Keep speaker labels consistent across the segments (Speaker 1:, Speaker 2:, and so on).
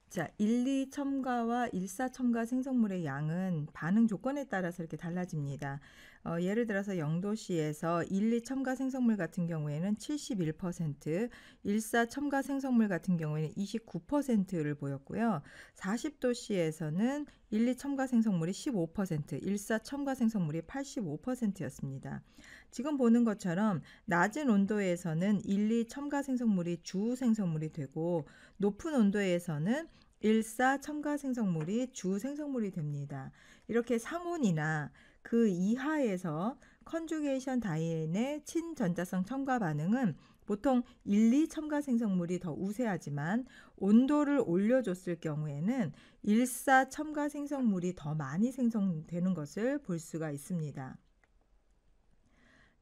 Speaker 1: 자, 1, 2 첨가와 1, 4 첨가 생성물의 양은 반응 조건에 따라서 이렇게 달라집니다. 예를 들어서 0도씨에서 1, 2 첨가 생성물 같은 경우에는 71%, 1, 4 첨가 생성물 같은 경우에는 29%를 보였고요. 40도씨에서는 1, 2 첨가 생성물이 15%, 1, 4 첨가 생성물이 85%였습니다. 지금 보는 것처럼 낮은 온도에서는 1, 2 첨가 생성물이 주 생성물이 되고 높은 온도에서는 1, 4 첨가 생성물이 주 생성물이 됩니다. 이렇게 상온이나 그 이하에서 컨주게이션 다이엔의 친전자성 첨가 반응은 보통 1, 2 첨가 생성물이 더 우세하지만 온도를 올려줬을 경우에는 1, 4 첨가 생성물이 더 많이 생성되는 것을 볼 수가 있습니다.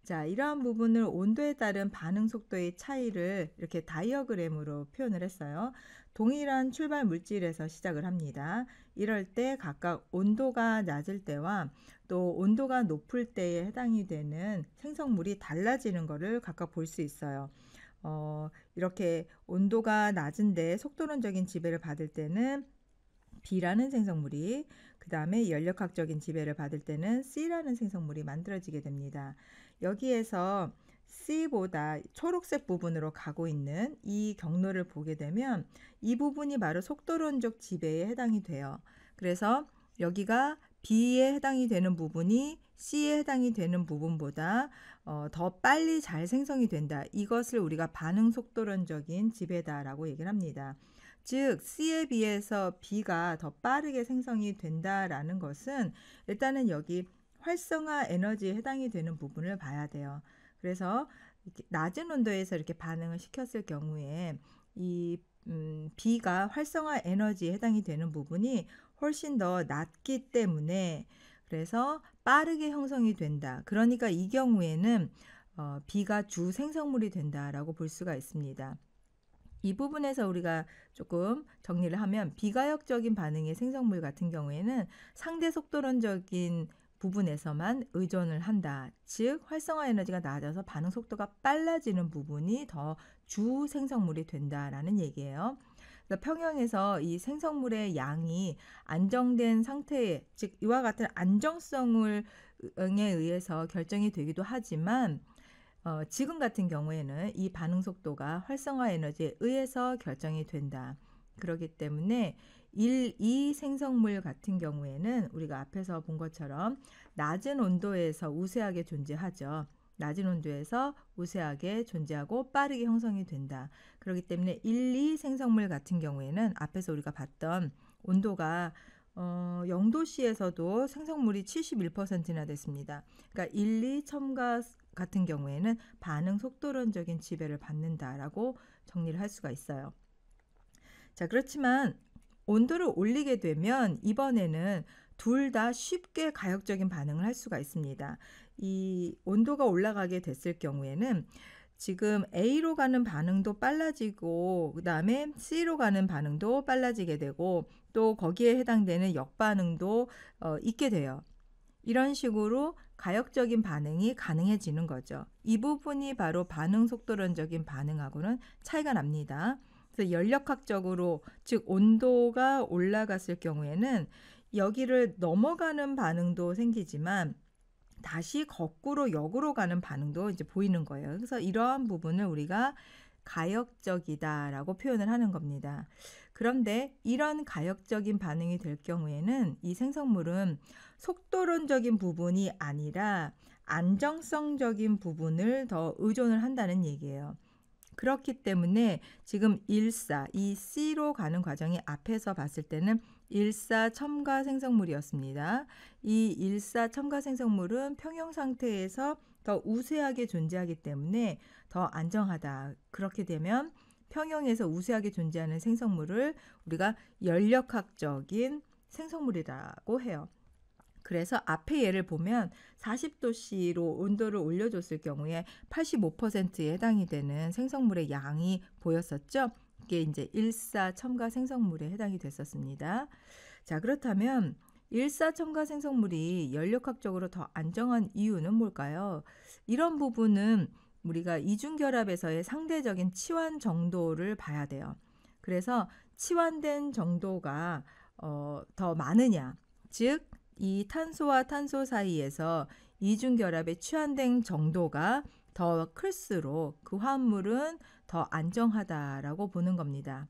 Speaker 1: 자, 이러한 부분을 온도에 따른 반응 속도의 차이를 이렇게 다이어그램으로 표현을 했어요. 동일한 출발 물질에서 시작을 합니다. 이럴 때 각각 온도가 낮을 때와 또 온도가 높을 때에 해당이 되는 생성물이 달라지는 것을 각각 볼 수 있어요. 이렇게 온도가 낮은데 속도론적인 지배를 받을 때는 B라는 생성물이, 그 다음에 연력학적인 지배를 받을 때는 C라는 생성물이 만들어지게 됩니다. 여기에서 C보다 초록색 부분으로 가고 있는 이 경로를 보게 되면 이 부분이 바로 속도론적 지배에 해당이 돼요. 그래서 여기가 B에 해당이 되는 부분이 C에 해당이 되는 부분보다 더 빨리 잘 생성이 된다. 이것을 우리가 반응 속도론적인 지배다라고 얘기를 합니다. 즉 C에 비해서 B가 더 빠르게 생성이 된다라는 것은 일단은 여기 활성화 에너지에 해당이 되는 부분을 봐야 돼요. 그래서 낮은 온도에서 이렇게 반응을 시켰을 경우에 이 B가 활성화 에너지에 해당이 되는 부분이 훨씬 더 낮기 때문에 그래서 빠르게 형성이 된다. 그러니까 이 경우에는 B가 주 생성물이 된다라고 볼 수가 있습니다. 이 부분에서 우리가 조금 정리를 하면 비가역적인 반응의 생성물 같은 경우에는 상대 속도론적인 부분에서만 의존을 한다. 즉 활성화 에너지가 낮아서 반응 속도가 빨라지는 부분이 더 주 생성물이 된다라는 얘기예요. 그래서 평형에서 이 생성물의 양이 안정된 상태에, 즉 이와 같은 안정성을 에 의해서 결정이 되기도 하지만 지금 같은 경우에는 이 반응 속도가 활성화 에너지에 의해서 결정이 된다. 그렇기 때문에 1, 2 생성물 같은 경우에는 우리가 앞에서 본 것처럼 낮은 온도에서 우세하게 존재하죠. 낮은 온도에서 우세하게 존재하고 빠르게 형성이 된다. 그렇기 때문에 1, 2 생성물 같은 경우에는 앞에서 우리가 봤던 온도가 0도씨에서도 생성물이 71%나 됐습니다. 그러니까 1, 2 첨가 같은 경우에는 반응 속도론적인 지배를 받는다라고 정리를 할 수가 있어요. 자, 그렇지만 온도를 올리게 되면 이번에는 둘 다 쉽게 가역적인 반응을 할 수가 있습니다. 이 온도가 올라가게 됐을 경우에는 지금 A로 가는 반응도 빨라지고 그 다음에 C로 가는 반응도 빨라지게 되고 또 거기에 해당되는 역반응도 있게 돼요. 이런 식으로 가역적인 반응이 가능해지는 거죠. 이 부분이 바로 반응 속도론적인 반응하고는 차이가 납니다. 그래서 연력학적으로 즉 온도가 올라갔을 경우에는 여기를 넘어가는 반응도 생기지만 다시 거꾸로 역으로 가는 반응도 이제 보이는 거예요. 그래서 이러한 부분을 우리가 가역적이다라고 표현을 하는 겁니다. 그런데 이런 가역적인 반응이 될 경우에는 이 생성물은 속도론적인 부분이 아니라 안정성적인 부분을 더 의존을 한다는 얘기예요. 그렇기 때문에 지금 1,4, 이 C로 가는 과정이 앞에서 봤을 때는 1,4 첨가 생성물이었습니다. 이 1,4 첨가 생성물은 평형 상태에서 더 우세하게 존재하기 때문에 더 안정하다. 그렇게 되면 평형에서 우세하게 존재하는 생성물을 우리가 연력학적인 생성물이라고 해요. 그래서 앞에 예를 보면 40도씨로 온도를 올려줬을 경우에 85%에 해당이 되는 생성물의 양이 보였었죠. 이게 이제 1,4 첨가 생성물에 해당이 됐었습니다. 자, 그렇다면 1,4 첨가 생성물이 연력학적으로 더 안정한 이유는 뭘까요? 이런 부분은 우리가 이중결합에서의 상대적인 치환 정도를 봐야 돼요. 그래서 치환된 정도가 더 많으냐, 즉 이 탄소와 탄소 사이에서 이중 결합의 치환된 정도가 더 클수록 그 화합물은 더 안정하다라고 보는 겁니다.